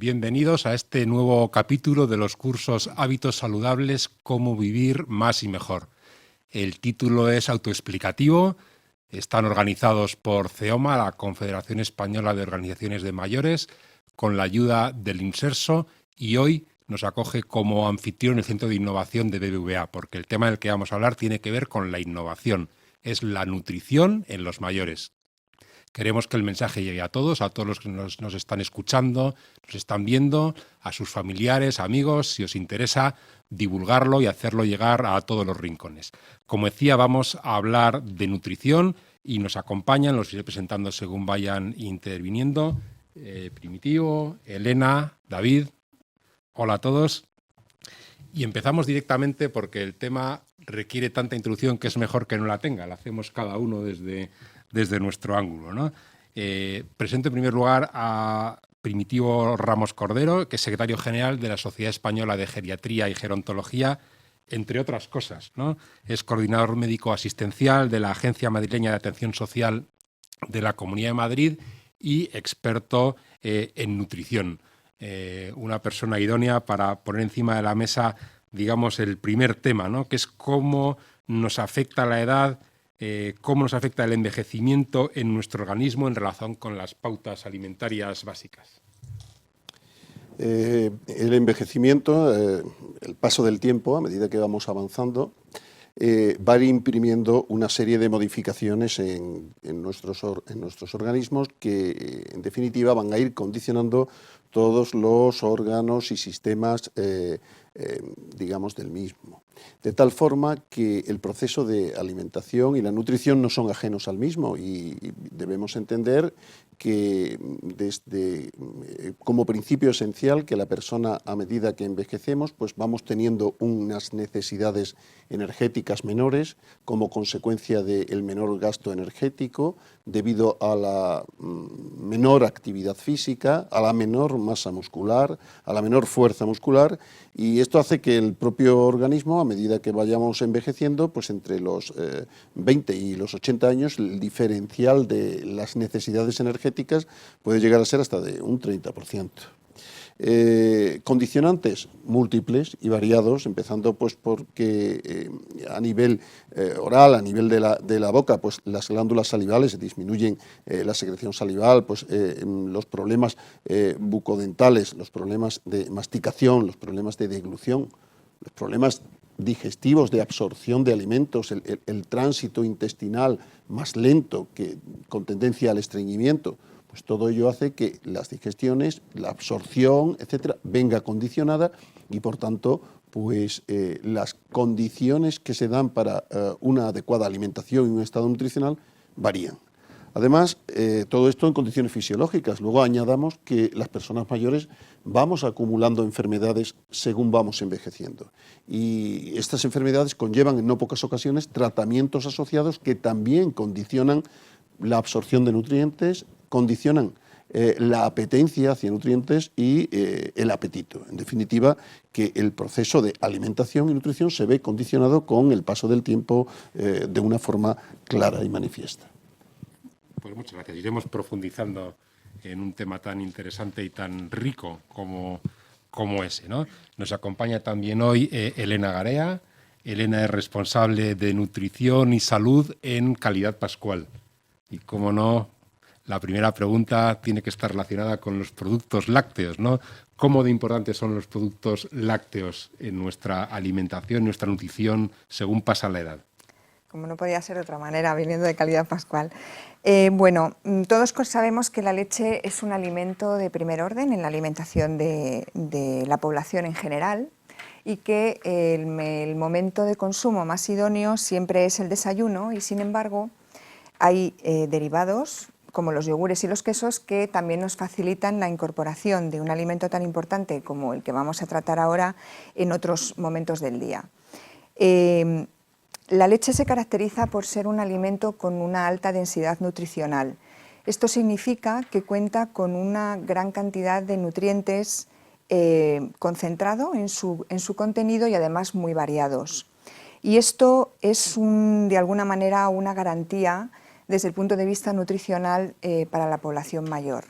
Bienvenidos a este nuevo capítulo de los cursos Hábitos Saludables, cómo vivir más y mejor. El título es autoexplicativo, están organizados por CEOMA, la Confederación Española de Organizaciones de Mayores, con la ayuda del INSERSO, y hoy nos acoge como anfitrión el Centro de Innovación de BBVA, porque el tema del que vamos a hablar tiene que ver con la innovación, es la nutrición en los mayores. Queremos que el mensaje llegue a todos los que nos están escuchando, nos están viendo, a sus familiares, amigos, si os interesa, divulgarlo y hacerlo llegar a todos los rincones. Como decía, vamos a hablar de nutrición y nos acompañan, los iré presentando según vayan interviniendo, Primitivo, Elena, David. Hola a todos. Y empezamos directamente porque el tema requiere tanta introducción que es mejor que no la tenga. La hacemos cada uno desde nuestro ángulo, ¿no? Presento en primer lugar a Primitivo Ramos Cordero, que es secretario general de la Sociedad Española de Geriatría y Gerontología, entre otras cosas, ¿no? Es coordinador médico asistencial de la Agencia Madrileña de Atención Social de la Comunidad de Madrid y experto en nutrición. Una persona idónea para poner encima de la mesa, digamos, el primer tema, ¿no? Que es cómo nos afecta la edad, cómo nos afecta el envejecimiento en nuestro organismo en relación con las pautas alimentarias básicas. El envejecimiento, el paso del tiempo, a medida que vamos avanzando, va a ir imprimiendo una serie de modificaciones en nuestros organismos que, en definitiva, van a ir condicionando todos los órganos y sistemas, digamos, del mismo. De tal forma que el proceso de alimentación y la nutrición no son ajenos al mismo y debemos entender que como principio esencial que la persona, a medida que envejecemos, pues vamos teniendo unas necesidades energéticas menores como consecuencia del menor gasto energético, debido a la menor actividad física, a la menor masa muscular, a la menor fuerza muscular, y esto hace que el propio organismo, a medida que vayamos envejeciendo, pues entre los 20 y los 80 años, el diferencial de las necesidades energéticas puede llegar a ser hasta de un 30%. Condicionantes múltiples y variados, empezando pues porque a nivel oral, a nivel de la boca, pues las glándulas salivales disminuyen la secreción salival, pues los problemas bucodentales, los problemas de masticación, los problemas de deglución, los problemas digestivos de absorción de alimentos, el tránsito intestinal más lento con tendencia al estreñimiento. Pues todo ello hace que las digestiones, la absorción, etcétera, venga condicionada y, por tanto, pues las condiciones que se dan para una adecuada alimentación y un estado nutricional varían. Además, todo esto en condiciones fisiológicas. Luego añadamos que las personas mayores vamos acumulando enfermedades según vamos envejeciendo. Y estas enfermedades conllevan en no pocas ocasiones tratamientos asociados que también condicionan la absorción de nutrientes, condicionan la apetencia hacia nutrientes y el apetito. En definitiva, que el proceso de alimentación y nutrición se ve condicionado con el paso del tiempo de una forma clara y manifiesta. Pues muchas gracias. Iremos profundizando en un tema tan interesante y tan rico como ese, ¿no? Nos acompaña también hoy Elena Garea. Elena es responsable de nutrición y salud en Calidad Pascual. Y, como no, la primera pregunta tiene que estar relacionada con los productos lácteos, ¿no? ¿Cómo de importantes son los productos lácteos en nuestra alimentación, en nuestra nutrición, según pasa la edad? Como no podía ser de otra manera, viniendo de Calidad Pascual. Bueno, todos sabemos que la leche es un alimento de primer orden en la alimentación de la población en general y que el momento de consumo más idóneo siempre es el desayuno y, sin embargo, hay derivados como los yogures y los quesos que también nos facilitan la incorporación de un alimento tan importante como el que vamos a tratar ahora en otros momentos del día. La leche se caracteriza por ser un alimento con una alta densidad nutricional. Esto significa que cuenta con una gran cantidad de nutrientes concentrado en su contenido y además muy variados. Y esto es de alguna manera una garantía desde el punto de vista nutricional para la población mayor.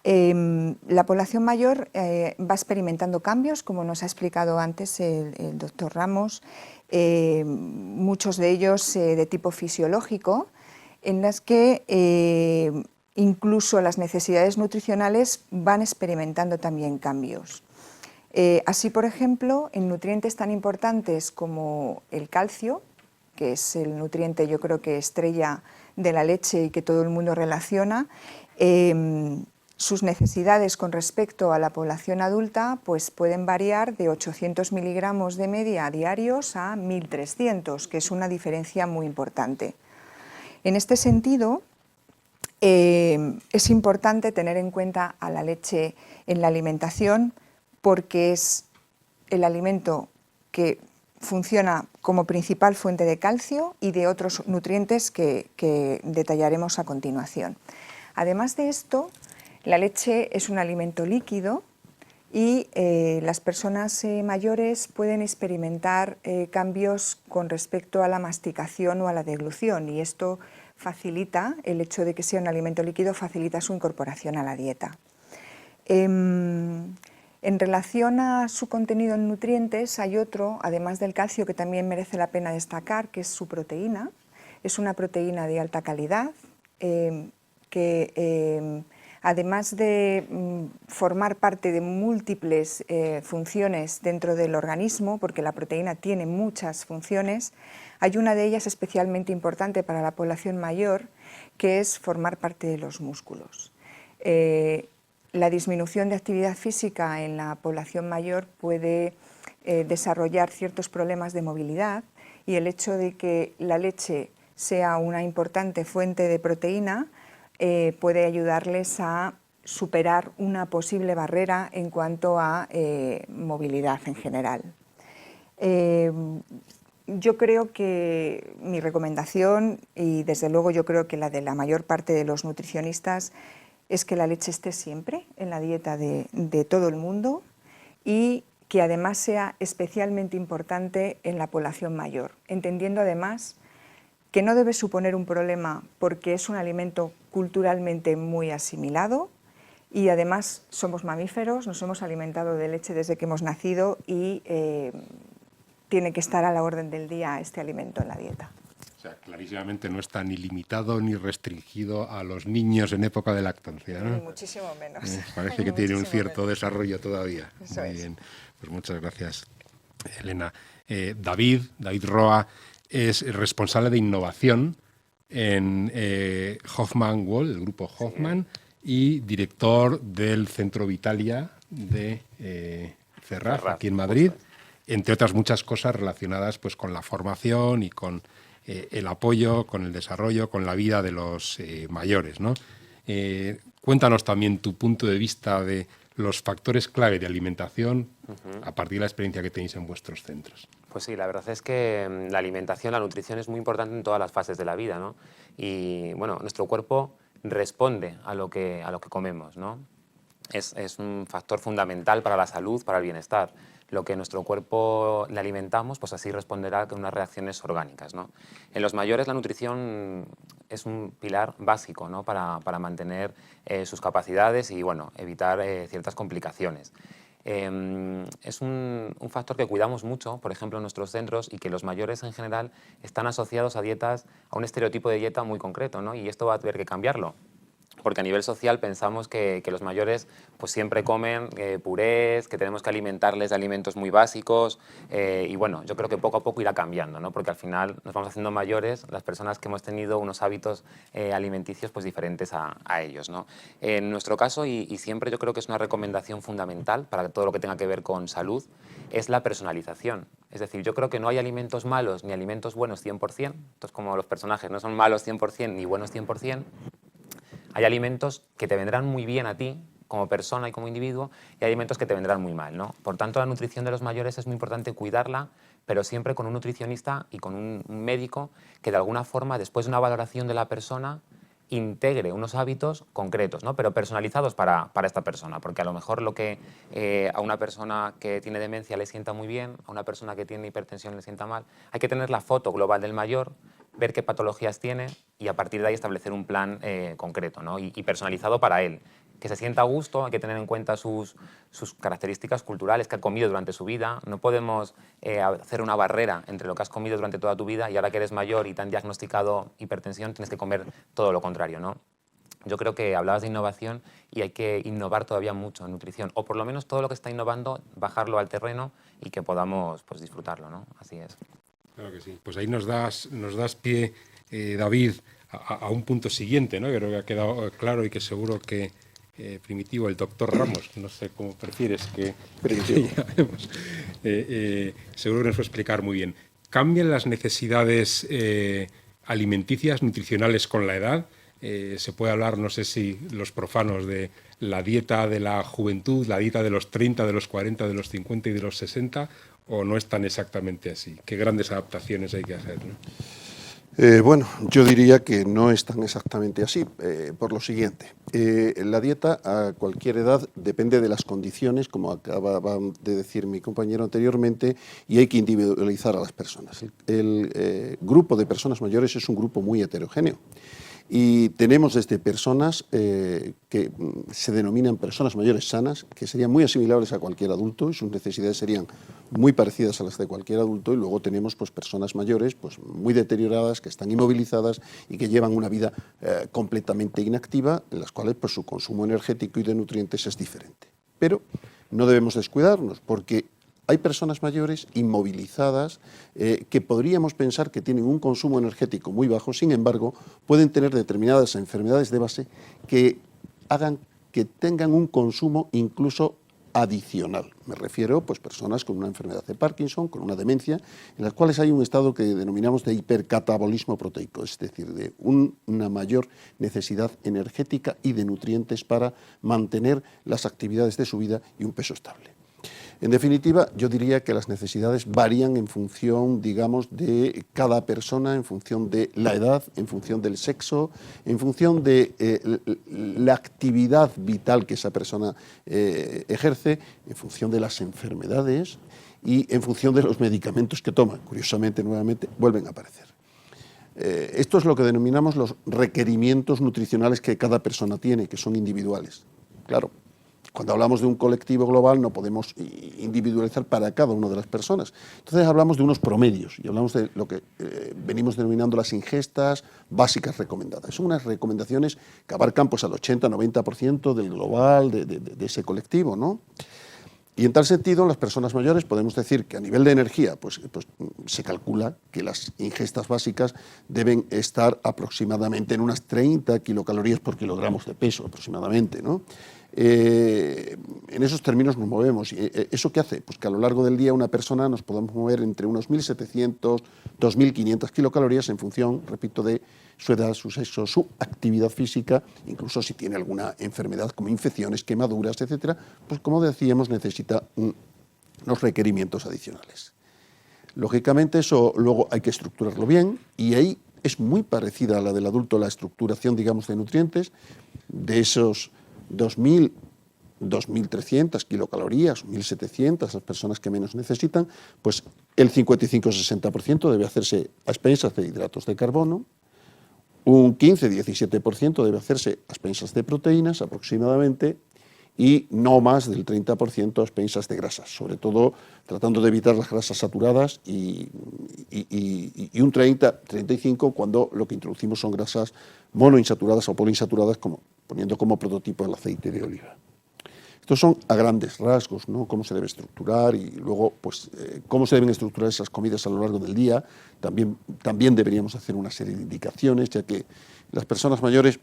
La población mayor va experimentando cambios, como nos ha explicado antes el doctor Ramos, muchos de ellos de tipo fisiológico, en las que incluso las necesidades nutricionales van experimentando también cambios. Así, por ejemplo, en nutrientes tan importantes como el calcio, que es el nutriente, yo creo que estrella de la leche y que todo el mundo relaciona, sus necesidades con respecto a la población adulta pues pueden variar de 800 miligramos de media diarios a 1.300, que es una diferencia muy importante. En este sentido, es importante tener en cuenta a la leche en la alimentación porque es el alimento que funciona como principal fuente de calcio y de otros nutrientes que detallaremos a continuación. Además de esto, la leche es un alimento líquido y las personas mayores pueden experimentar cambios con respecto a la masticación o a la deglución, y esto facilita, el hecho de que sea un alimento líquido facilita su incorporación a la dieta. En relación a su contenido en nutrientes hay otro, además del calcio, que también merece la pena destacar, que es su proteína. Es una proteína de alta calidad que además de formar parte de múltiples funciones dentro del organismo, porque la proteína tiene muchas funciones, hay una de ellas especialmente importante para la población mayor, que es formar parte de los músculos. La disminución de actividad física en la población mayor puede desarrollar ciertos problemas de movilidad, y el hecho de que la leche sea una importante fuente de proteína puede ayudarles a superar una posible barrera en cuanto a movilidad en general. Yo creo que mi recomendación, y desde luego yo creo que la de la mayor parte de los nutricionistas, es que la leche esté siempre en la dieta de todo el mundo y que además sea especialmente importante en la población mayor, entendiendo además que no debe suponer un problema porque es un alimento culturalmente muy asimilado y además somos mamíferos, nos hemos alimentado de leche desde que hemos nacido y tiene que estar a la orden del día este alimento en la dieta. O sea, clarísimamente no está ni limitado ni restringido a los niños en época de lactancia, ¿no? Ni muchísimo menos. Parece que tiene un cierto desarrollo todavía. Eso Muy es. bien, pues muchas gracias, Elena. David Roa es responsable de innovación en Hoffmann Wall, el grupo Hoffmann, y director del Centro Vitalia de Ferraz, aquí en Madrid, entre otras muchas cosas relacionadas pues, con la formación y con el apoyo, con el desarrollo, con la vida de los mayores, ¿no? Cuéntanos también tu punto de vista de los factores clave de alimentación a partir de la experiencia que tenéis en vuestros centros. Pues sí, la verdad es que la alimentación, la nutrición es muy importante en todas las fases de la vida, ¿no? Y bueno, nuestro cuerpo responde a lo que comemos, ¿no? Es un factor fundamental para la salud, para el bienestar. Lo que nuestro cuerpo le alimentamos, pues así responderá con unas reacciones orgánicas, ¿no? En los mayores la nutrición es un pilar básico, ¿no? para mantener sus capacidades y bueno, evitar ciertas complicaciones. Es un factor que cuidamos mucho, por ejemplo, en nuestros centros, y que los mayores en general están asociados a dietas, a un estereotipo de dieta muy concreto, ¿no? Y esto va a tener que cambiarlo. Porque a nivel social pensamos que los mayores pues siempre comen purés, que tenemos que alimentarles de alimentos muy básicos y bueno, yo creo que poco a poco irá cambiando, ¿no? Porque al final nos vamos haciendo mayores las personas que hemos tenido unos hábitos alimenticios pues diferentes a ellos, ¿no? En nuestro caso, y siempre yo creo que es una recomendación fundamental para todo lo que tenga que ver con salud, es la personalización. Es decir, yo creo que no hay alimentos malos ni alimentos buenos 100%, entonces como los personajes no son malos 100% ni buenos 100%, hay alimentos que te vendrán muy bien a ti como persona y como individuo y hay alimentos que te vendrán muy mal, ¿no? Por tanto, la nutrición de los mayores es muy importante cuidarla, pero siempre con un nutricionista y con un médico que de alguna forma, después de una valoración de la persona, integre unos hábitos concretos, ¿no? Pero personalizados para esta persona, porque a lo mejor lo que a una persona que tiene demencia le sienta muy bien, a una persona que tiene hipertensión le sienta mal, hay que tener la foto global del mayor, ver qué patologías tiene y a partir de ahí establecer un plan concreto, ¿no? y personalizado para él. que se sienta a gusto, hay que tener en cuenta sus características culturales que ha comido durante su vida. No podemos hacer una barrera entre lo que has comido durante toda tu vida y ahora que eres mayor y te han diagnosticado hipertensión tienes que comer todo lo contrario, ¿no? Yo creo que hablabas de innovación y hay que innovar todavía mucho en nutrición, o por lo menos todo lo que está innovando, bajarlo al terreno y que podamos pues, disfrutarlo, ¿no? Así es. Claro que sí. Pues ahí nos das pie, David, a un punto siguiente, ¿no? Creo que ha quedado claro y que seguro que Primitivo, el doctor Ramos, no sé cómo prefieres que llamemos, seguro que nos va a explicar muy bien. ¿Cambian las necesidades alimenticias, nutricionales con la edad? Se puede hablar, no sé si los profanos, de la dieta de la juventud, la dieta de los 30, de los 40, de los 50 y de los 60, o no es tan exactamente así. Qué grandes adaptaciones hay que hacer, ¿no? Bueno, yo diría que no es tan exactamente así, por lo siguiente. La dieta a cualquier edad depende de las condiciones, como acaba de decir mi compañero anteriormente, y hay que individualizar a las personas. El grupo de personas mayores es un grupo muy heterogéneo. Y tenemos desde personas que se denominan personas mayores sanas, que serían muy asimilables a cualquier adulto y sus necesidades serían muy parecidas a las de cualquier adulto, y luego tenemos pues, personas mayores pues, muy deterioradas, que están inmovilizadas y que llevan una vida completamente inactiva, en las cuales pues, su consumo energético y de nutrientes es diferente. Pero no debemos descuidarnos, porque hay personas mayores inmovilizadas que podríamos pensar que tienen un consumo energético muy bajo, sin embargo, pueden tener determinadas enfermedades de base que hagan que tengan un consumo incluso adicional. Me refiero pues personas con una enfermedad de Parkinson, con una demencia, en las cuales hay un estado que denominamos de hipercatabolismo proteico, es decir, de una mayor necesidad energética y de nutrientes para mantener las actividades de su vida y un peso estable. En definitiva, yo diría que las necesidades varían en función, digamos, de cada persona, en función de la edad, en función del sexo, en función de la actividad vital que esa persona ejerce, en función de las enfermedades y en función de los medicamentos que toma. Curiosamente, nuevamente, vuelven a aparecer. Esto es lo que denominamos los requerimientos nutricionales que cada persona tiene, que son individuales. Claro. Cuando hablamos de un colectivo global no podemos individualizar para cada una de las personas. Entonces hablamos de unos promedios y hablamos de lo que venimos denominando las ingestas básicas recomendadas. Son unas recomendaciones que abarcan pues, al 80-90% del global de ese colectivo, ¿no? Y en tal sentido, las personas mayores podemos decir que a nivel de energía pues se calcula que las ingestas básicas deben estar aproximadamente en unas 30 kilocalorías por kilogramos de peso aproximadamente, ¿no? En esos términos nos movemos. ¿Eso qué hace? Pues que a lo largo del día una persona nos podemos mover entre unos 1.700, 2.500 kilocalorías en función, repito, de su edad, su sexo, su actividad física, incluso si tiene alguna enfermedad como infecciones, quemaduras, etcétera, pues como decíamos necesita unos requerimientos adicionales. Lógicamente eso luego hay que estructurarlo bien y ahí es muy parecida a la del adulto la estructuración, digamos, de nutrientes, de esos 2.000, 2.300 kilocalorías, 1.700, las personas que menos necesitan, pues el 55-60% debe hacerse a expensas de hidratos de carbono, un 15-17% debe hacerse a expensas de proteínas aproximadamente, y no más del 30% a expensas de grasas, sobre todo tratando de evitar las grasas saturadas y un 30-35% cuando lo que introducimos son grasas monoinsaturadas o poliinsaturadas, poniendo como prototipo el aceite de oliva. Estos son a grandes rasgos, ¿no? Cómo se debe estructurar y luego pues, cómo se deben estructurar esas comidas a lo largo del día. También deberíamos hacer una serie de indicaciones, ya que las personas mayores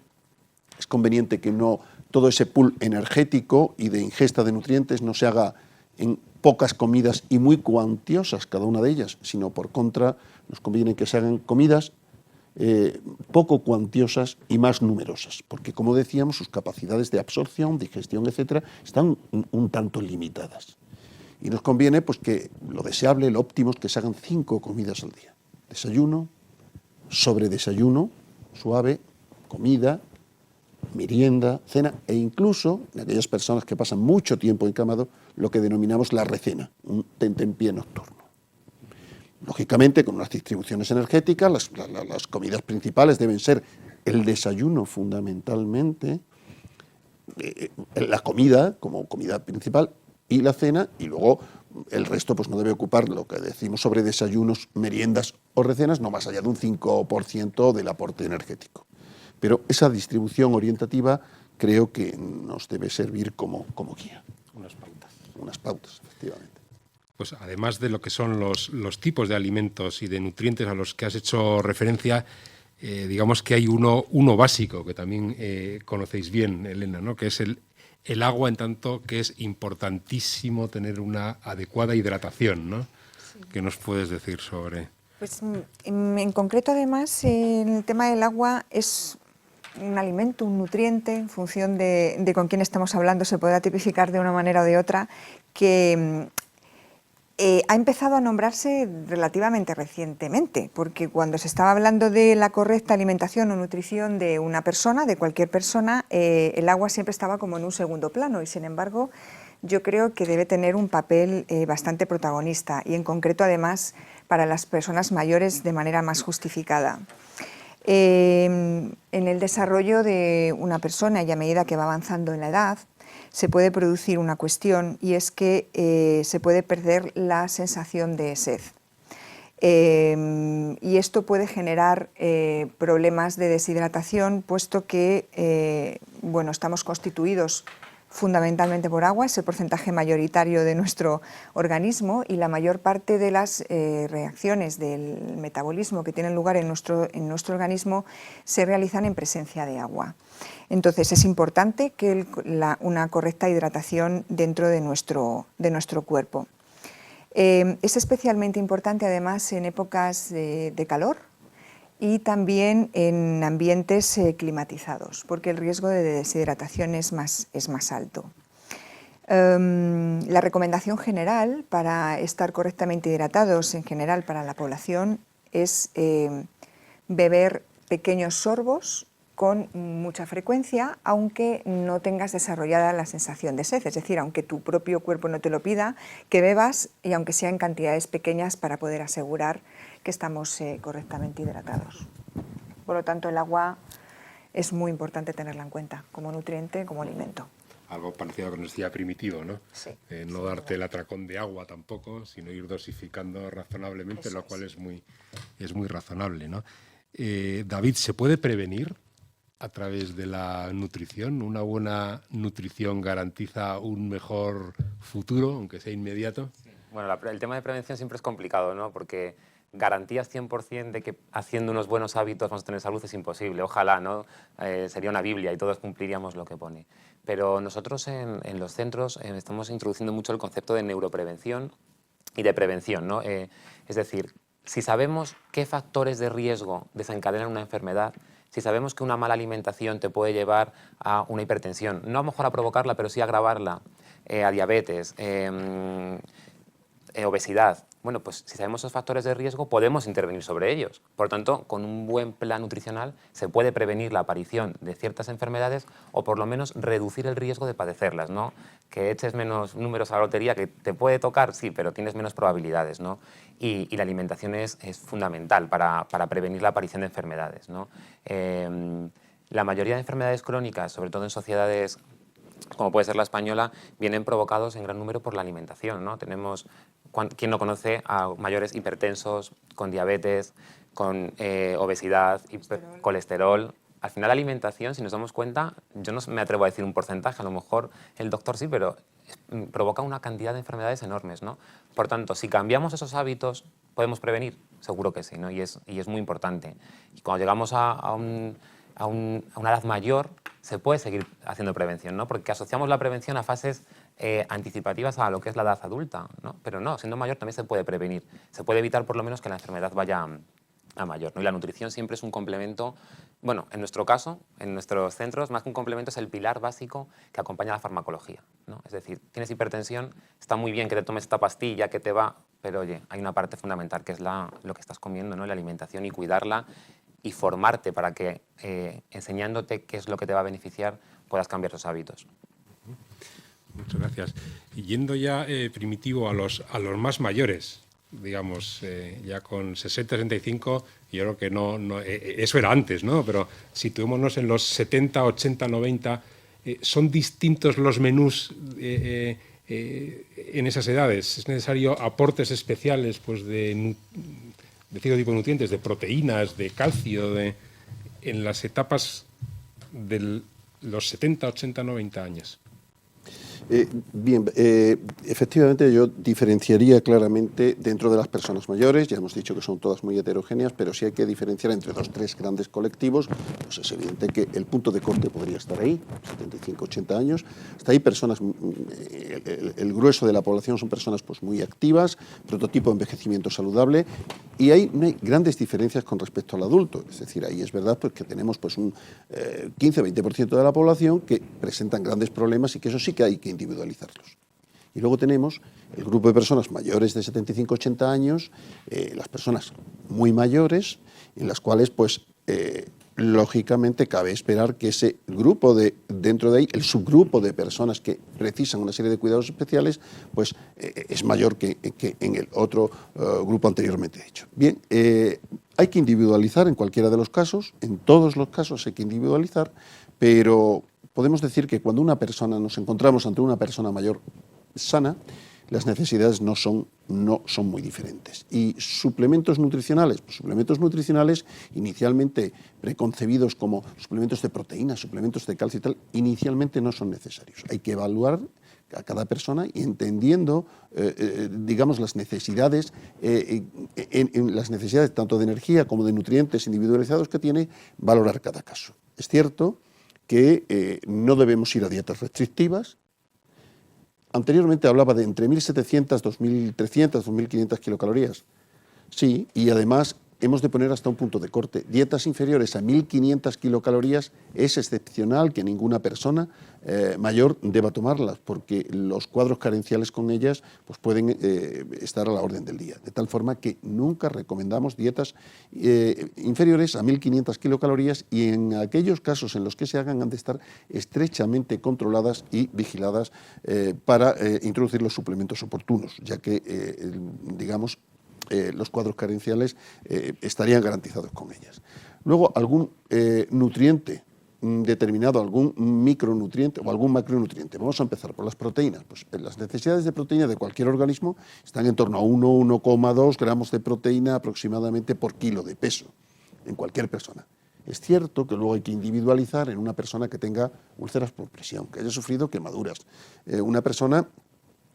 es conveniente que no todo ese pool energético y de ingesta de nutrientes no se haga en pocas comidas y muy cuantiosas cada una de ellas, sino por contra nos conviene que se hagan comidas poco cuantiosas y más numerosas, porque como decíamos sus capacidades de absorción, digestión, etcétera, están un tanto limitadas. Y nos conviene pues que lo deseable, lo óptimo es que se hagan 5 comidas al día. Desayuno, sobredesayuno, suave, comida, merienda, cena e incluso en aquellas personas que pasan mucho tiempo encamado, lo que denominamos la recena, un tentempié nocturno. Lógicamente, con unas distribuciones energéticas, las comidas principales deben ser el desayuno fundamentalmente, la comida como comida principal y la cena, y luego el resto pues no debe ocupar lo que decimos sobre desayunos, meriendas o recenas, no más allá de un 5% del aporte energético. Pero esa distribución orientativa creo que nos debe servir como guía. Unas pautas. Unas pautas, efectivamente. Pues además de lo que son los tipos de alimentos y de nutrientes a los que has hecho referencia, digamos que hay uno básico que también conocéis bien, Elena, ¿no? Que es el agua, en tanto que es importantísimo tener una adecuada hidratación, ¿no? Sí. ¿Qué nos puedes decir sobre...? Pues en concreto, además, el tema del agua es un alimento, un nutriente, en función de con quién estamos hablando, se podrá tipificar de una manera o de otra, que ha empezado a nombrarse relativamente recientemente, porque cuando se estaba hablando de la correcta alimentación o nutrición de una persona, de cualquier persona, el agua siempre estaba como en un segundo plano, y sin embargo yo creo que debe tener un papel bastante protagonista, y en concreto además para las personas mayores de manera más justificada. En el desarrollo de una persona y a medida que va avanzando en la edad, se puede producir una cuestión, y es que se puede perder la sensación de sed. Y esto puede generar problemas de deshidratación, puesto que bueno, estamos constituidos fundamentalmente por agua, es el porcentaje mayoritario de nuestro organismo, y la mayor parte de las reacciones del metabolismo que tienen lugar en nuestro organismo se realizan en presencia de agua. Entonces es importante que una correcta hidratación dentro de nuestro cuerpo. Es especialmente importante además en épocas de calor y también en ambientes climatizados, porque el riesgo de deshidratación es más alto. La recomendación general para estar correctamente hidratados, en general para la población, es beber pequeños sorbos con mucha frecuencia, aunque no tengas desarrollada la sensación de sed, es decir, aunque tu propio cuerpo no te lo pida, que bebas, y aunque sea en cantidades pequeñas, para poder asegurar que estamos correctamente hidratados. Por lo tanto, el agua es muy importante tenerla en cuenta como nutriente, como alimento. Algo parecido a lo que nos decía Primitivo, ¿no? Sí. No darte el atracón de agua tampoco, sino ir dosificando razonablemente, lo cual es muy razonable, ¿no? David, ¿se puede prevenir a través de la nutrición? ¿Una buena nutrición garantiza un mejor futuro, aunque sea inmediato? Sí. Bueno, el tema de prevención siempre es complicado, ¿no? Porque garantías 100% de que haciendo unos buenos hábitos vamos a tener salud es imposible. Ojalá, ¿no? Sería una Biblia y todos cumpliríamos lo que pone. Pero nosotros en los centros estamos introduciendo mucho el concepto de neuroprevención y de prevención, ¿no? Es decir, si sabemos qué factores de riesgo desencadenan una enfermedad, si sabemos que una mala alimentación te puede llevar a una hipertensión, no a lo mejor a provocarla, pero sí a agravarla, a diabetes, obesidad. Bueno, pues si sabemos esos factores de riesgo, podemos intervenir sobre ellos. Por lo tanto, con un buen plan nutricional se puede prevenir la aparición de ciertas enfermedades, o por lo menos reducir el riesgo de padecerlas, ¿no? Que eches menos números a la lotería, que te puede tocar, sí, pero tienes menos probabilidades, ¿no? Y la alimentación es fundamental para prevenir la aparición de enfermedades, ¿no? La mayoría de enfermedades crónicas, sobre todo en sociedades como puede ser la española, vienen provocados en gran número por la alimentación, ¿no? Tenemos, ¿quién no conoce a mayores hipertensos, con diabetes, con obesidad, colesterol? Al final la alimentación, si nos damos cuenta, yo no me atrevo a decir un porcentaje, a lo mejor el doctor sí, pero provoca una cantidad de enfermedades enormes, ¿no? Por tanto, si cambiamos esos hábitos, ¿podemos prevenir? Seguro que sí, ¿no? Y es muy importante. Y cuando llegamos a una edad mayor, se puede seguir haciendo prevención, ¿no? Porque asociamos la prevención a fases anticipativas a lo que es la edad adulta, ¿no? Pero no, siendo mayor también se puede prevenir. Se puede evitar por lo menos que la enfermedad vaya a mayor, ¿no? Y la nutrición siempre es un complemento, bueno, en nuestro caso, en nuestros centros, más que un complemento, es el pilar básico que acompaña a la farmacología, ¿no? Es decir, tienes hipertensión, está muy bien que te tomes esta pastilla que te va, pero oye, hay una parte fundamental que es lo que estás comiendo, ¿no? La alimentación, y cuidarla y formarte para que, enseñándote qué es lo que te va a beneficiar, puedas cambiar esos hábitos. Muchas gracias. Y yendo ya, Primitivo, a los más mayores, digamos, ya con 60, 65, yo creo que eso era antes, ¿no? Pero situémonos en los 70, 80, 90, ¿Son distintos los menús en esas edades? ¿Es necesario aportes especiales pues, de cierto tipo de nutrientes, de proteínas, de calcio, en las etapas de los 70, 80, 90 años? Bien, efectivamente yo diferenciaría claramente dentro de las personas mayores, ya hemos dicho que son todas muy heterogéneas, pero si hay que diferenciar entre 3 grandes colectivos, pues es evidente que el punto de corte podría estar ahí, 75, 80 años, hasta ahí personas, el grueso de la población son personas pues muy activas, prototipo de envejecimiento saludable, y ahí no hay grandes diferencias con respecto al adulto, es decir, ahí es verdad pues, que tenemos pues un 15-20% de la población que presentan grandes problemas y que eso sí que hay que individualizarlos. Y luego tenemos el grupo de personas mayores de 75-80 años, las personas muy mayores, en las cuales, pues, lógicamente cabe esperar que ese grupo dentro de ahí, el subgrupo de personas que precisan una serie de cuidados especiales, pues es mayor que en el otro grupo anteriormente dicho. Bien, hay que individualizar en cualquiera de los casos, en todos los casos hay que individualizar, pero podemos decir que cuando nos encontramos ante una persona mayor sana, las necesidades no son muy diferentes. Y suplementos nutricionales, pues suplementos nutricionales inicialmente preconcebidos como suplementos de proteínas, suplementos de calcio y tal, inicialmente no son necesarios. Hay que evaluar a cada persona y entendiendo, digamos, las necesidades, las necesidades tanto de energía como de nutrientes individualizados que tiene, valorar cada caso. Es cierto que no debemos ir a dietas restrictivas. Anteriormente hablaba de entre 1.700, 2.300, 2.500 kilocalorías. Sí, y además hemos de poner hasta un punto de corte. Dietas inferiores a 1.500 kilocalorías es excepcional que ninguna persona mayor deba tomarlas, porque los cuadros carenciales con ellas pues pueden estar a la orden del día. De tal forma que nunca recomendamos dietas inferiores a 1.500 kilocalorías y en aquellos casos en los que se hagan han de estar estrechamente controladas y vigiladas para introducir los suplementos oportunos, ya que, digamos, los cuadros carenciales estarían garantizados con ellas. Luego, algún nutriente determinado, algún micronutriente o algún macronutriente. Vamos a empezar por las proteínas. Pues las necesidades de proteína de cualquier organismo están en torno a 1,2 gramos de proteína aproximadamente por kilo de peso en cualquier persona. Es cierto que luego hay que individualizar en una persona que tenga úlceras por presión, que haya sufrido quemaduras, una persona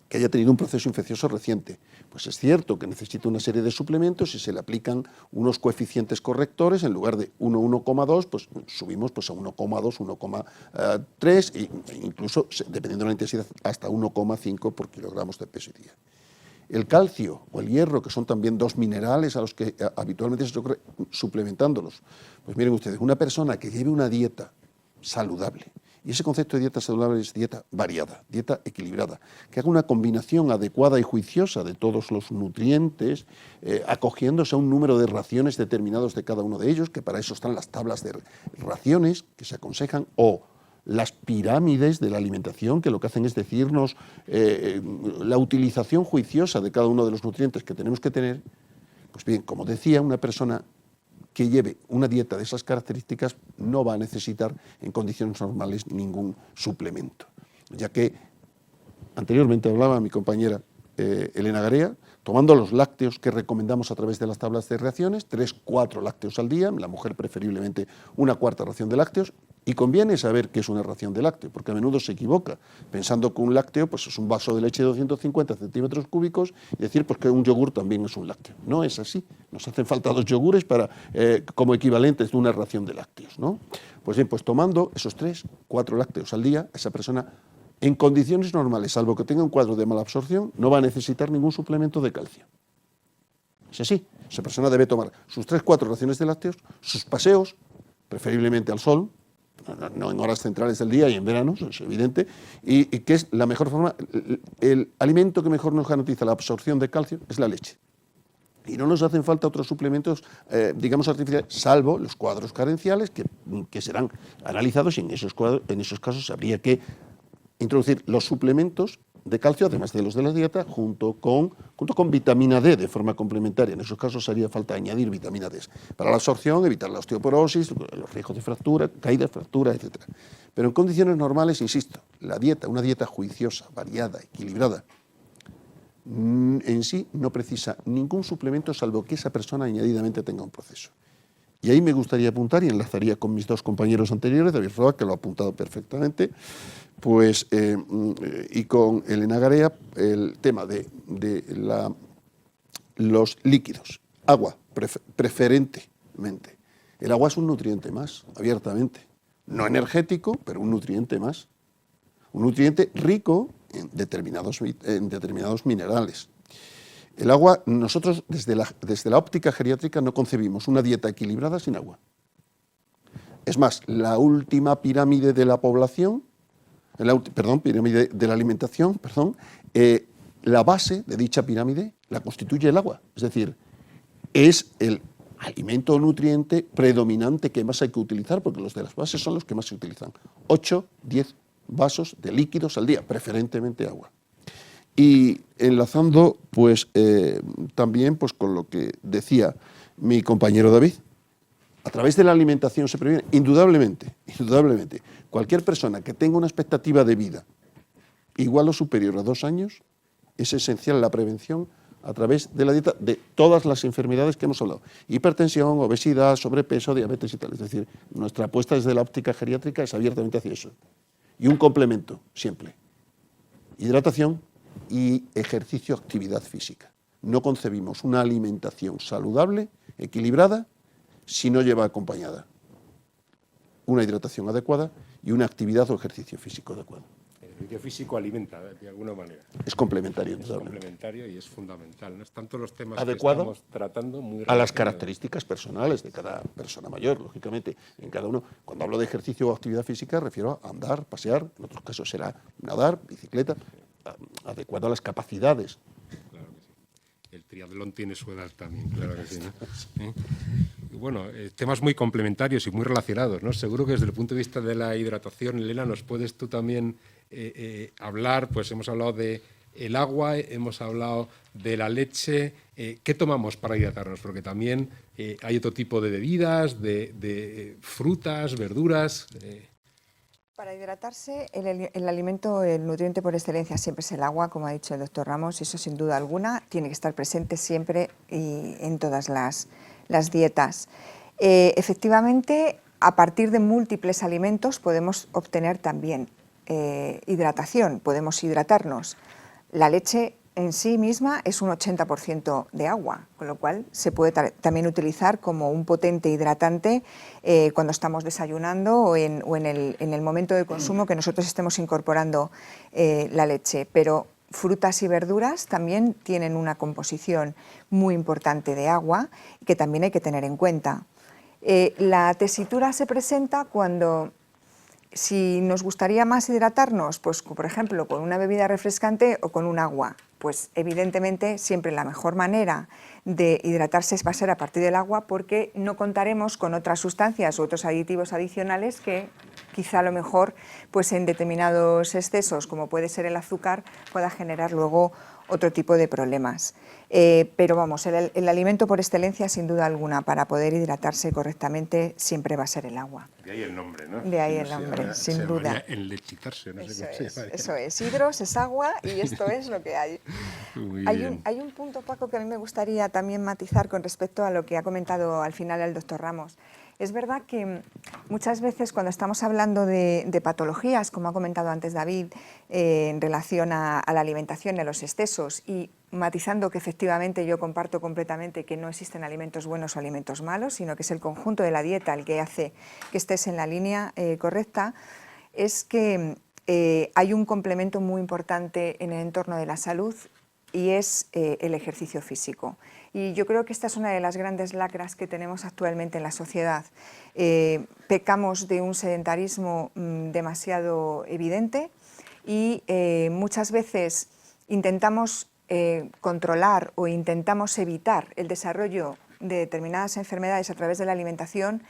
que haya tenido un proceso infeccioso reciente. Pues es cierto que necesita una serie de suplementos y se le aplican unos coeficientes correctores, en lugar de 1,2, pues subimos pues a 1,2, 1,3 e incluso, dependiendo de la intensidad, hasta 1,5 por kilogramos de peso y día. El calcio o el hierro, que son también 2 minerales a los que habitualmente se ocurre suplementándolos. Pues miren ustedes, una persona que lleve una dieta saludable, y ese concepto de dieta saludable es dieta variada, dieta equilibrada, que haga una combinación adecuada y juiciosa de todos los nutrientes, acogiéndose a un número de raciones determinados de cada uno de ellos, que para eso están las tablas de raciones que se aconsejan, o las pirámides de la alimentación, que lo que hacen es decirnos la utilización juiciosa de cada uno de los nutrientes que tenemos que tener. Pues bien, como decía, una persona que lleve una dieta de esas características no va a necesitar en condiciones normales ningún suplemento, ya que anteriormente hablaba mi compañera Elena Garea, tomando los lácteos que recomendamos a través de las tablas de raciones, 3-4 lácteos al día, la mujer preferiblemente una cuarta ración de lácteos, y conviene saber qué es una ración de lácteo, porque a menudo se equivoca, pensando que un lácteo pues, es un vaso de leche de 250 centímetros cúbicos y decir pues, que un yogur también es un lácteo. No es así, nos hacen falta 2 yogures como equivalentes de una ración de lácteos, ¿no? Pues bien, pues tomando esos 3-4 lácteos al día, esa persona en condiciones normales, salvo que tenga un cuadro de mala absorción, no va a necesitar ningún suplemento de calcio. Es así, esa persona debe tomar sus 3-4 raciones de lácteos, sus paseos, preferiblemente al sol, no en horas centrales del día y en verano, es evidente, y que es la mejor forma, el alimento que mejor nos garantiza la absorción de calcio es la leche. Y no nos hacen falta otros suplementos, digamos, artificiales, salvo los cuadros carenciales que serán analizados y en esos casos habría que introducir los suplementos de calcio, además de los de la dieta, junto con vitamina D de forma complementaria. En esos casos haría falta añadir vitamina D. Para la absorción, evitar la osteoporosis, los riesgos de fractura, caídas, fracturas, etc. Pero en condiciones normales, insisto, la dieta, una dieta juiciosa, variada, equilibrada, en sí no precisa ningún suplemento salvo que esa persona añadidamente tenga un proceso. Y ahí me gustaría apuntar, y enlazaría con mis dos compañeros anteriores, David Roa, que lo ha apuntado perfectamente, pues, y con Elena Garea, el tema de los líquidos. Agua, preferentemente. El agua es un nutriente más, abiertamente. No energético, pero un nutriente más. Un nutriente rico en determinados minerales. El agua, nosotros desde la óptica geriátrica no concebimos una dieta equilibrada sin agua. Es más, la última pirámide de la población, pirámide de la alimentación, la base de dicha pirámide la constituye el agua. Es decir, es el alimento o nutriente predominante que más hay que utilizar, porque los de las bases son los que más se utilizan. 8, 10 vasos de líquidos al día, preferentemente agua. Y enlazando pues, también pues, con lo que decía mi compañero David, a través de la alimentación se previene, indudablemente, cualquier persona que tenga una expectativa de vida igual o superior a 2 años, es esencial la prevención a través de la dieta de todas las enfermedades que hemos hablado. Hipertensión, obesidad, sobrepeso, diabetes y tal. Es decir, nuestra apuesta desde la óptica geriátrica es abiertamente hacia eso. Y un complemento, siempre. Hidratación y ejercicio, actividad física. No concebimos una alimentación saludable, equilibrada, si no lleva acompañada una hidratación adecuada y una actividad o ejercicio físico adecuado. El ejercicio físico alimenta, de alguna manera. Es complementario. Es complementario y es fundamental. No es tanto los temas adecuado que estamos tratando muy a las características personales de cada persona mayor, lógicamente. En cada uno, cuando hablo de ejercicio o actividad física, refiero a andar, pasear, en otros casos será nadar, bicicleta, adecuado a las capacidades. Claro que sí. El triatlón tiene su edad también, claro que sí, ¿no? Y bueno, temas muy complementarios y muy relacionados, ¿no? Seguro que desde el punto de vista de la hidratación, Elena, nos puedes tú también hablar, pues hemos hablado de el agua, hemos hablado de la leche. ¿Qué tomamos para hidratarnos? Porque también hay otro tipo de bebidas, de frutas, verduras. Para hidratarse, el alimento, el nutriente por excelencia siempre es el agua, como ha dicho el doctor Ramos, eso sin duda alguna tiene que estar presente siempre y en todas las dietas. Efectivamente, a partir de múltiples alimentos podemos obtener también hidratación, podemos hidratarnos. La leche en sí misma es un 80% de agua, con lo cual se puede también utilizar como un potente hidratante cuando estamos desayunando o en el momento de consumo que nosotros estemos incorporando la leche. Pero frutas y verduras también tienen una composición muy importante de agua que también hay que tener en cuenta. La tesitura se presenta cuando, si nos gustaría más hidratarnos, pues por ejemplo con una bebida refrescante o con un agua, pues evidentemente siempre la mejor manera de hidratarse va a ser a partir del agua, porque no contaremos con otras sustancias u otros aditivos adicionales que quizá a lo mejor pues en determinados excesos, como puede ser el azúcar, pueda generar luego otro tipo de problemas. Pero vamos, el alimento por excelencia, sin duda alguna, para poder hidratarse correctamente, siempre va a ser el agua. De ahí el nombre, ¿no? De ahí el nombre, sin duda. Enlechitarse, no sé cómo se llama. Eso es, hidros es agua y esto es lo que hay. Hay un punto, Paco, que a mí me gustaría también matizar con respecto a lo que ha comentado al final el doctor Ramos. Es verdad que muchas veces cuando estamos hablando de patologías, como ha comentado antes David, en relación a la alimentación y a los excesos, y matizando que efectivamente yo comparto completamente que no existen alimentos buenos o alimentos malos, sino que es el conjunto de la dieta el que hace que estés en la línea correcta, es que hay un complemento muy importante en el entorno de la salud y es el ejercicio físico. Y yo creo que esta es una de las grandes lacras que tenemos actualmente en la sociedad. Pecamos de un sedentarismo demasiado evidente y muchas veces intentamos controlar o intentamos evitar el desarrollo de determinadas enfermedades a través de la alimentación,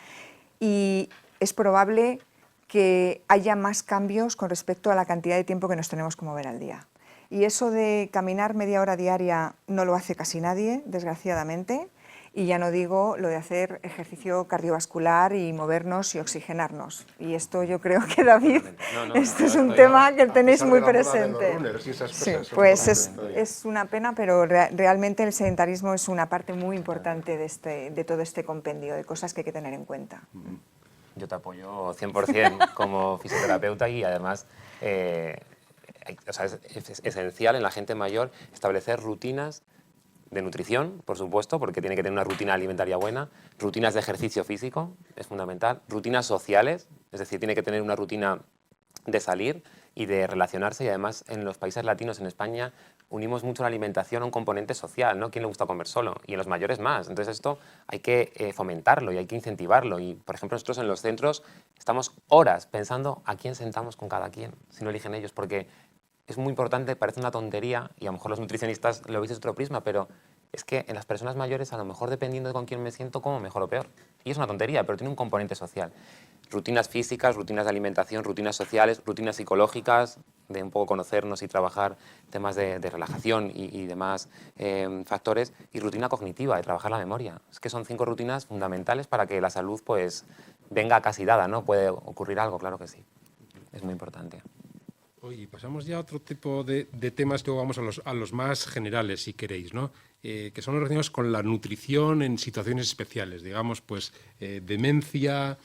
y es probable que haya más cambios con respecto a la cantidad de tiempo que nos tenemos que mover al día. Y eso de caminar media hora diaria no lo hace casi nadie, desgraciadamente. Y ya no digo lo de hacer ejercicio cardiovascular y movernos y oxigenarnos. Y esto yo creo que, David, esto es un tema que tenéis muy presente. Sí, pues es una pena, pero realmente el sedentarismo es una parte muy importante de todo este compendio de cosas que hay que tener en cuenta. Yo te apoyo 100% como fisioterapeuta y además o sea, es esencial en la gente mayor establecer rutinas de nutrición, por supuesto, porque tiene que tener una rutina alimentaria buena, rutinas de ejercicio físico, es fundamental, rutinas sociales, es decir, tiene que tener una rutina de salir y de relacionarse, y además en los países latinos, en España, unimos mucho la alimentación a un componente social, ¿no? ¿Quién le gusta comer solo? Y en los mayores más. Entonces esto hay que fomentarlo y hay que incentivarlo. Y, por ejemplo, nosotros en los centros estamos horas pensando a quién sentamos con cada quien, si no eligen ellos, porque es muy importante, parece una tontería, y a lo mejor los nutricionistas lo veis desde otro prisma, pero es que en las personas mayores, a lo mejor dependiendo de con quién me siento, como mejor o peor. Y es una tontería, pero tiene un componente social. Rutinas físicas, rutinas de alimentación, rutinas sociales, rutinas psicológicas, de un poco conocernos y trabajar temas de relajación y demás factores, y rutina cognitiva, de trabajar la memoria. Es que son 5 rutinas fundamentales para que la salud pues venga casi dada, ¿no? Puede ocurrir algo, claro que sí. Es muy importante. Y pasamos ya a otro tipo de temas, luego vamos a los más generales, si queréis, ¿no? Que son los relacionados con la nutrición en situaciones especiales, digamos, pues demencia,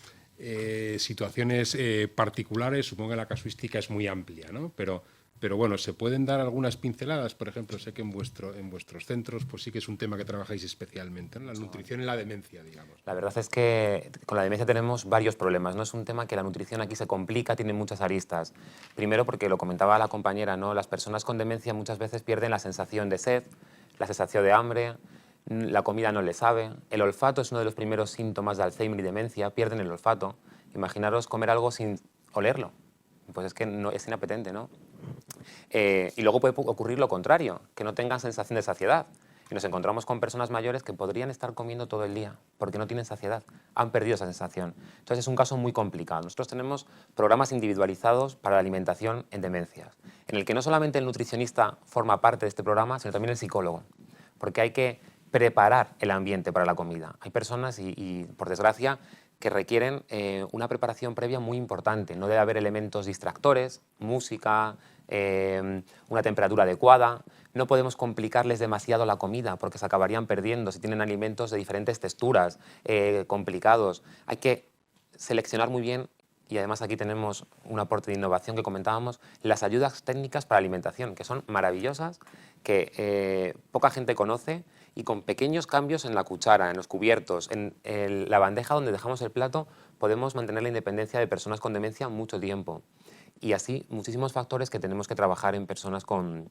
situaciones particulares. Supongo que la casuística es muy amplia, ¿no? Pero bueno, ¿se pueden dar algunas pinceladas? Por ejemplo, sé que en vuestros centros pues sí que es un tema que trabajáis especialmente, ¿no? La nutrición en la demencia, digamos. La verdad es que con la demencia tenemos varios problemas, ¿no? Es un tema que la nutrición aquí se complica, tiene muchas aristas. Primero, porque lo comentaba la compañera, ¿no? Las personas con demencia muchas veces pierden la sensación de sed, la sensación de hambre, la comida no les sabe. El olfato es uno de los primeros síntomas de Alzheimer y demencia, pierden el olfato. Imaginaros comer algo sin olerlo, pues es que no, es inapetente, ¿no? Y luego puede ocurrir lo contrario, que no tengan sensación de saciedad. Y nos encontramos con personas mayores que podrían estar comiendo todo el día porque no tienen saciedad, han perdido esa sensación. Entonces es un caso muy complicado. Nosotros tenemos programas individualizados para la alimentación en demencias, en el que no solamente el nutricionista forma parte de este programa, sino también el psicólogo, porque hay que preparar el ambiente para la comida. Hay personas, y por desgracia, que requieren una preparación previa muy importante. No debe haber elementos distractores, música, una temperatura adecuada. No podemos complicarles demasiado la comida porque se acabarían perdiendo si tienen alimentos de diferentes texturas, complicados. Hay que seleccionar muy bien, y además aquí tenemos un aporte de innovación que comentábamos, las ayudas técnicas para alimentación, que son maravillosas, que poca gente conoce, y con pequeños cambios en la cuchara, en los cubiertos, en la bandeja donde dejamos el plato, podemos mantener la independencia de personas con demencia mucho tiempo. Y así muchísimos factores que tenemos que trabajar en personas con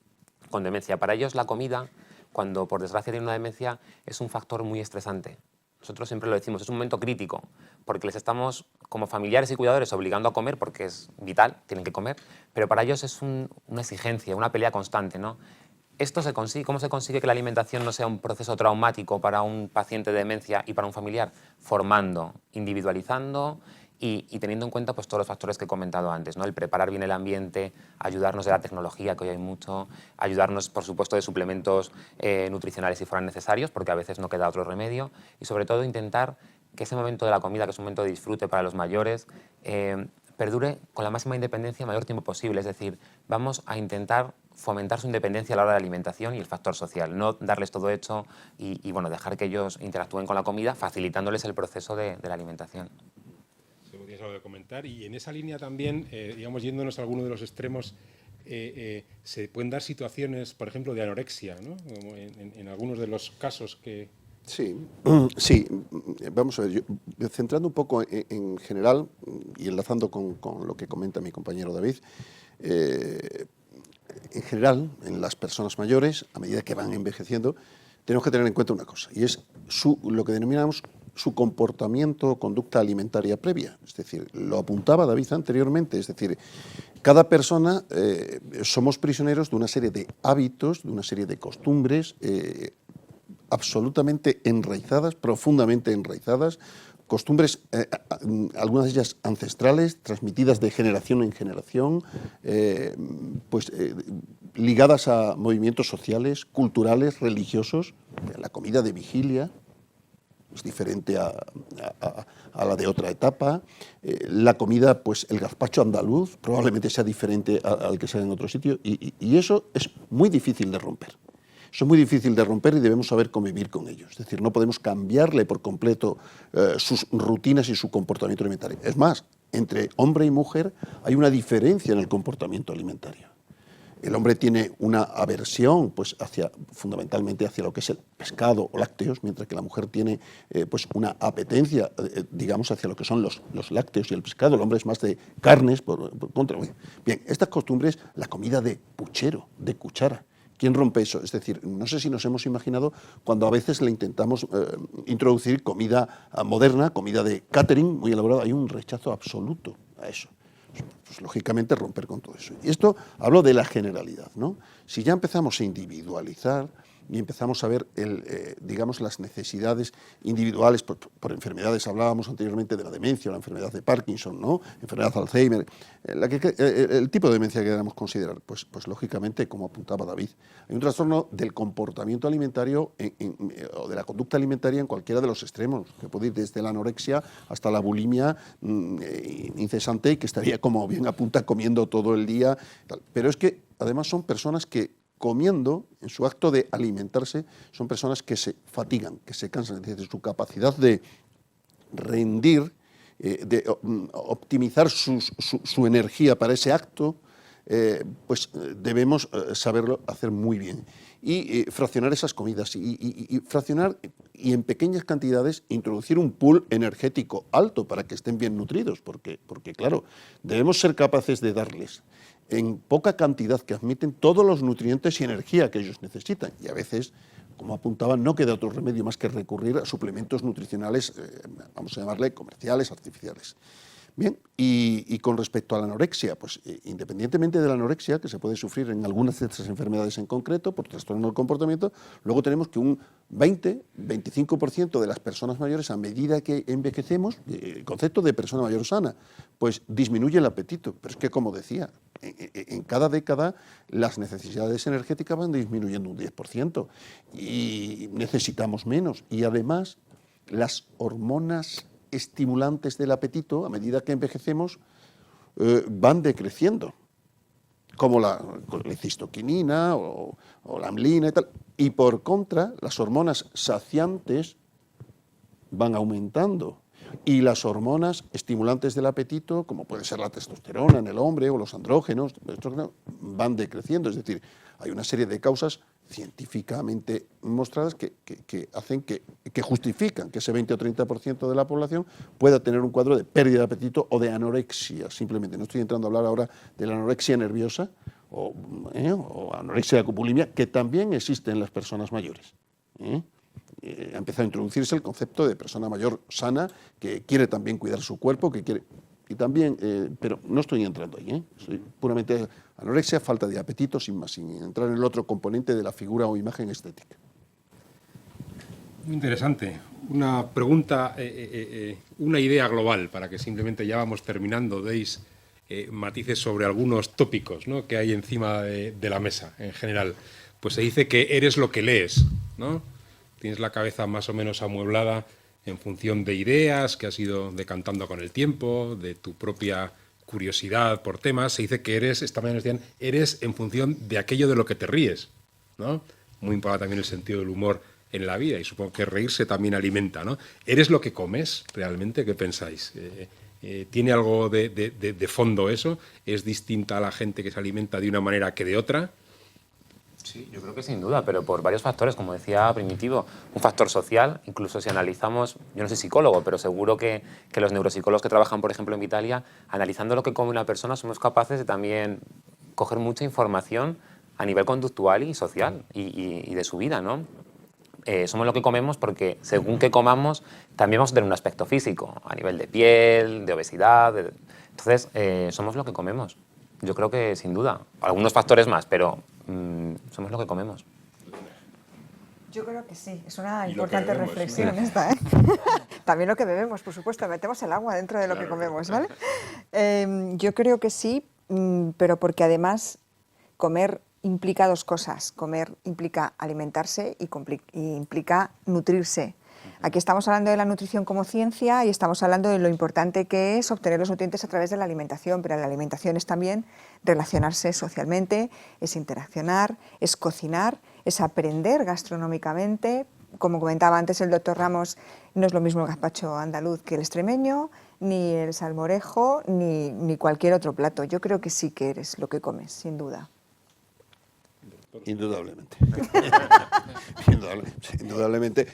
demencia. Para ellos la comida, cuando por desgracia tienen una demencia, es un factor muy estresante. Nosotros siempre lo decimos, es un momento crítico, porque les estamos, como familiares y cuidadores, obligando a comer porque es vital, tienen que comer, pero para ellos es una exigencia, una pelea constante, ¿no? Esto se consigue, ¿cómo se consigue que la alimentación no sea un proceso traumático para un paciente de demencia y para un familiar? Formando, individualizando y teniendo en cuenta pues, todos los factores que he comentado antes, ¿no? El preparar bien el ambiente, ayudarnos de la tecnología, que hoy hay mucho, ayudarnos, por supuesto, de suplementos nutricionales si fueran necesarios, porque a veces no queda otro remedio, y sobre todo intentar que ese momento de la comida, que es un momento de disfrute para los mayores, perdure con la máxima independencia el mayor tiempo posible. Es decir, vamos a intentar fomentar su independencia a la hora de la alimentación y el factor social, no darles todo hecho y bueno, dejar que ellos interactúen con la comida, facilitándoles el proceso de la alimentación. ¿Tienes algo que comentar? Y en esa línea también, digamos, yéndonos a alguno de los extremos, se pueden dar situaciones, por ejemplo, de anorexia, ¿no? Como en algunos de los casos que... Sí, sí. Vamos a ver, yo, centrando un poco en general y enlazando con lo que comenta mi compañero David, en general, en las personas mayores, a medida que van envejeciendo, tenemos que tener en cuenta una cosa, y es lo que denominamos su comportamiento o conducta alimentaria previa. Es decir, lo apuntaba David anteriormente, es decir, cada persona somos prisioneros de una serie de hábitos, de una serie de costumbres absolutamente enraizadas, profundamente enraizadas, costumbres, algunas de ellas ancestrales, transmitidas de generación en generación, ligadas a movimientos sociales, culturales, religiosos. La comida de vigilia es diferente a la de otra etapa. La comida, pues el gazpacho andaluz, probablemente sea diferente al que sea en otro sitio. Y eso es muy difícil de romper. Eso es muy difícil de romper y debemos saber convivir con ello. Es decir, no podemos cambiarle por completo sus rutinas y su comportamiento alimentario. Es más, entre hombre y mujer hay una diferencia en el comportamiento alimentario. El hombre tiene una aversión pues, fundamentalmente hacia lo que es el pescado o lácteos, mientras que la mujer tiene pues, una apetencia, digamos, hacia lo que son los lácteos y el pescado. El hombre es más de carnes, por contra. Bien, estas costumbres, la comida de puchero, de cuchara. ¿Quién rompe eso? Es decir, no sé si nos hemos imaginado cuando a veces le intentamos introducir comida moderna, comida de catering muy elaborada, hay un rechazo absoluto a eso. Pues, lógicamente romper con todo eso. Y esto hablo de la generalidad, ¿no? Si ya empezamos a individualizar y empezamos a ver, digamos, las necesidades individuales por enfermedades, hablábamos anteriormente de la demencia, la enfermedad de Parkinson, ¿no? Enfermedad de Alzheimer, el tipo de demencia que debemos considerar, pues lógicamente, como apuntaba David, hay un trastorno del comportamiento alimentario o de la conducta alimentaria en cualquiera de los extremos, que puede ir desde la anorexia hasta la bulimia incesante y que estaría, como bien apunta, comiendo todo el día, tal. Pero es que además son personas que comiendo, en su acto de alimentarse, son personas que se fatigan, que se cansan, es decir, su capacidad de rendir, de optimizar su energía para ese acto, pues debemos saberlo hacer muy bien. Y fraccionar esas comidas, y fraccionar y en pequeñas cantidades introducir un pool energético alto para que estén bien nutridos, porque claro, debemos ser capaces de darles en poca cantidad que admiten todos los nutrientes y energía que ellos necesitan. Y a veces, como apuntaban, no queda otro remedio más que recurrir a suplementos nutricionales, vamos a llamarle comerciales, artificiales. Bien, y con respecto a la anorexia, pues independientemente de la anorexia, que se puede sufrir en algunas de estas enfermedades en concreto, por trastorno del comportamiento, luego tenemos que un 20-25% de las personas mayores, a medida que envejecemos, el concepto de persona mayor sana, pues disminuye el apetito. Pero es que, como decía, en cada década las necesidades energéticas van disminuyendo un 10% y necesitamos menos. Y además, las hormonas estimulantes del apetito, a medida que envejecemos, van decreciendo, como la cistoquinina o la amilina y tal. Y por contra, las hormonas saciantes van aumentando. Y las hormonas estimulantes del apetito, como puede ser la testosterona en el hombre o los andrógenos, van decreciendo. Es decir, hay una serie de causas científicamente mostradas que hacen que justifican que ese 20 o 30% de la población pueda tener un cuadro de pérdida de apetito o de anorexia. Simplemente no estoy entrando a hablar ahora de la anorexia nerviosa o anorexia con bulimia, que también existe en las personas mayores. Ha empezado a introducirse el concepto de persona mayor sana, que quiere también cuidar su cuerpo, que quiere... Y también, pero no estoy entrando ahí, soy puramente anorexia, falta de apetito, sin más, sin entrar en el otro componente de la figura o imagen estética. Muy interesante. Una pregunta, una idea global, para que simplemente ya vamos terminando, deis matices sobre algunos tópicos, ¿no?, que hay encima de la mesa en general. Pues se dice que eres lo que lees, ¿no? Tienes la cabeza más o menos amueblada en función de ideas que has ido decantando con el tiempo, de tu propia curiosidad por temas. Se dice que eres, esta mañana nos decían, eres en función de aquello de lo que te ríes, ¿no? Muy importante también el sentido del humor en la vida, y supongo que reírse también alimenta, ¿no? ¿Eres lo que comes realmente? ¿Qué pensáis? ¿Tiene algo de fondo eso? ¿Es distinta a la gente que se alimenta de una manera que de otra? Sí, yo creo que sin duda, pero por varios factores, como decía Primitivo. Un factor social, incluso si analizamos, yo no soy psicólogo, pero seguro que los neuropsicólogos que trabajan, por ejemplo, en Vitalia, analizando lo que come una persona, somos capaces de también coger mucha información a nivel conductual y social y de su vida, ¿no? Somos lo que comemos porque según que comamos también vamos a tener un aspecto físico, a nivel de piel, de obesidad. Entonces, somos lo que comemos. Yo creo que sin duda. Algunos factores más, pero somos lo que comemos. Yo creo que sí, es una importante reflexión esta, ¿eh? También lo que bebemos, por supuesto, metemos el agua dentro de lo que comemos, ¿vale? Yo creo que sí, pero porque además comer implica dos cosas. Comer implica alimentarse y implica nutrirse. Aquí estamos hablando de la nutrición como ciencia y estamos hablando de lo importante que es obtener los nutrientes a través de la alimentación, pero la alimentación es también relacionarse socialmente, es interaccionar, es cocinar, es aprender gastronómicamente. Como comentaba antes el doctor Ramos, no es lo mismo el gazpacho andaluz que el extremeño, ni el salmorejo, ni cualquier otro plato. Yo creo que sí que eres lo que comes, sin duda. Indudablemente. Indudablemente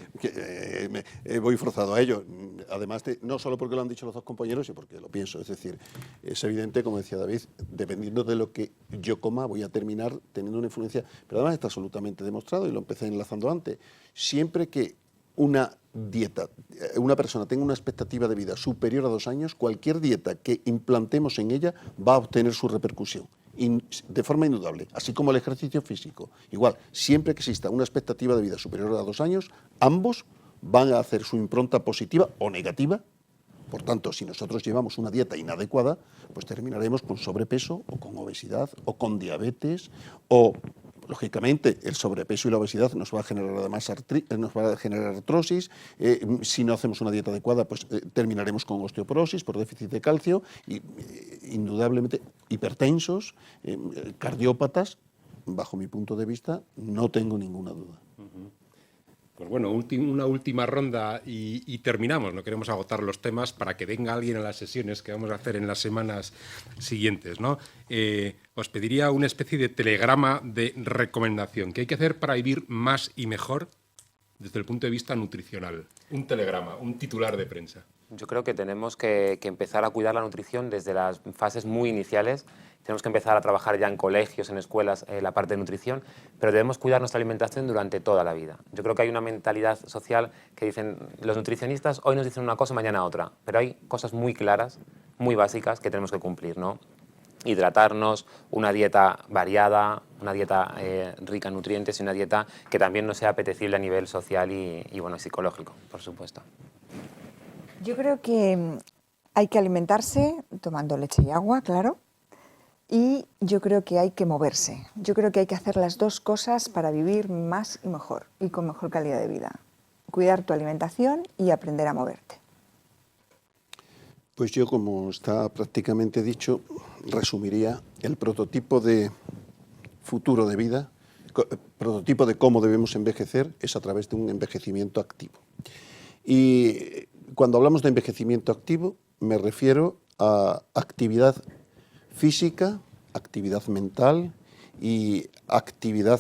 voy forzado a ello. Además, no solo porque lo han dicho los dos compañeros, sino porque lo pienso. Es decir, es evidente, como decía David, dependiendo de lo que yo coma, voy a terminar teniendo una influencia. Pero además está absolutamente demostrado, y lo empecé enlazando antes, siempre que una persona tenga una expectativa de vida superior a 2 años, cualquier dieta que implantemos en ella va a obtener su repercusión. De forma indudable, así como el ejercicio físico. Igual, siempre que exista una expectativa de vida superior a 2 años, ambos van a hacer su impronta positiva o negativa. Por tanto, si nosotros llevamos una dieta inadecuada, pues terminaremos con sobrepeso o con obesidad o con diabetes o, lógicamente, el sobrepeso y la obesidad nos va a generar además artrosis. Si no hacemos una dieta adecuada, pues terminaremos con osteoporosis por déficit de calcio y, indudablemente, hipertensos, cardiópatas. Bajo mi punto de vista, no tengo ninguna duda. Pues bueno, una última ronda y terminamos. No queremos agotar los temas para que venga alguien a las sesiones que vamos a hacer en las semanas siguientes, ¿no? Os pediría una especie de telegrama de recomendación. ¿Qué hay que hacer para vivir más y mejor desde el punto de vista nutricional? Un telegrama, un titular de prensa. Yo creo que tenemos que empezar a cuidar la nutrición desde las fases muy iniciales. Tenemos que empezar a trabajar ya en colegios, en escuelas, la parte de nutrición, pero debemos cuidar nuestra alimentación durante toda la vida. Yo creo que hay una mentalidad social que dicen los nutricionistas, hoy nos dicen una cosa, mañana otra, pero hay cosas muy claras, muy básicas que tenemos que cumplir, ¿no? Hidratarnos, una dieta variada, una dieta rica en nutrientes y una dieta que también nos sea apetecible a nivel social y bueno, psicológico, por supuesto. Yo creo que hay que alimentarse tomando leche y agua, claro, y yo creo que hay que moverse. Yo creo que hay que hacer las dos cosas para vivir más y mejor, y con mejor calidad de vida. Cuidar tu alimentación y aprender a moverte. Pues yo, como está prácticamente dicho, resumiría el prototipo de futuro de vida, prototipo de cómo debemos envejecer, es a través de un envejecimiento activo. Y cuando hablamos de envejecimiento activo, me refiero a actividad física, actividad mental y actividad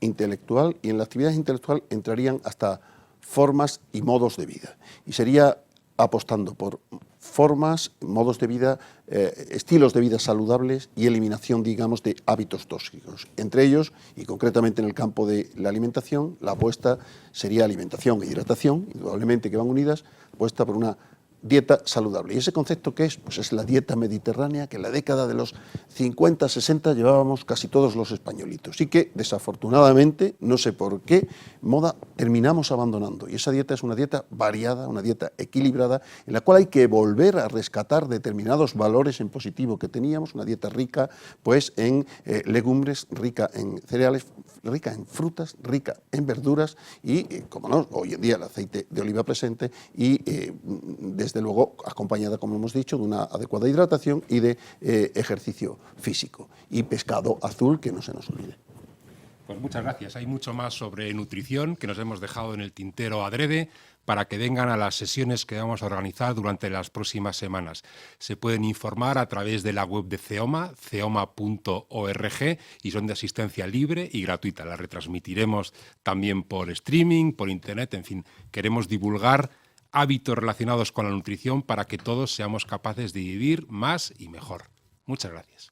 intelectual. Y en la actividad intelectual entrarían hasta formas y modos de vida. Y sería apostando por formas, modos de vida, estilos de vida saludables y eliminación, digamos, de hábitos tóxicos. Entre ellos, y concretamente en el campo de la alimentación, la apuesta sería alimentación e hidratación, indudablemente que van unidas, apuesta por una dieta saludable. ¿Y ese concepto qué es? Pues es la dieta mediterránea que en la década de los 50, 60 llevábamos casi todos los españolitos y que desafortunadamente, no sé por qué, moda terminamos abandonando. Y esa dieta es una dieta variada, una dieta equilibrada, en la cual hay que volver a rescatar determinados valores en positivo que teníamos, una dieta rica pues en legumbres, rica en cereales, rica en frutas, rica en verduras y, como no, hoy en día el aceite de oliva presente y desde luego acompañada, como hemos dicho, de una adecuada hidratación y de ejercicio físico. Y pescado azul, que no se nos olvide. Pues muchas gracias. Hay mucho más sobre nutrición que nos hemos dejado en el tintero adrede para que vengan a las sesiones que vamos a organizar durante las próximas semanas. Se pueden informar a través de la web de CEOMA, ceoma.org, y son de asistencia libre y gratuita. La retransmitiremos también por streaming, por internet, en fin, queremos divulgar hábitos relacionados con la nutrición para que todos seamos capaces de vivir más y mejor. Muchas gracias.